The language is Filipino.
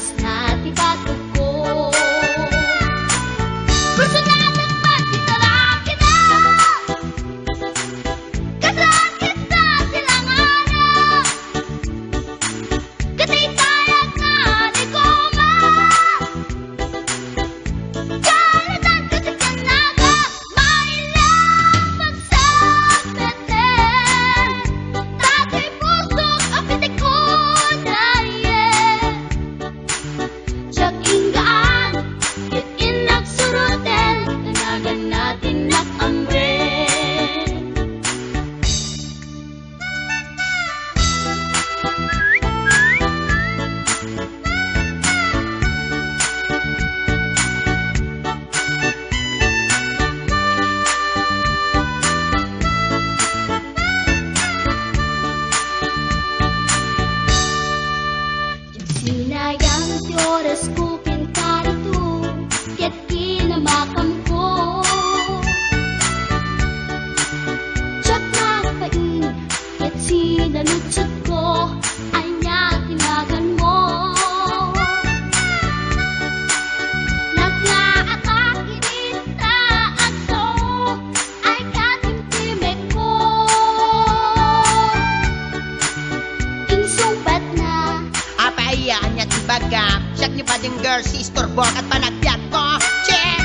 Mas na ti bato ko gusto na lang magtitara kita kasaan kita silanganan katay tayag na di ko ma kalatan kasi kanaga mailang magsabete tatay pusok apitik ko daye siyak inggaan kit inak surutel kanagan natin nakamre sinayang ti oras ko pintarito ket kinamakam ko siyak nagpain ket sinalutsot ko anya tinagan mo naglaatake kita aso ay katimtimek ko insumbat na Apaiyan niya tibaga siyak ni pading girl si istorbo at panagbiag ko. Che!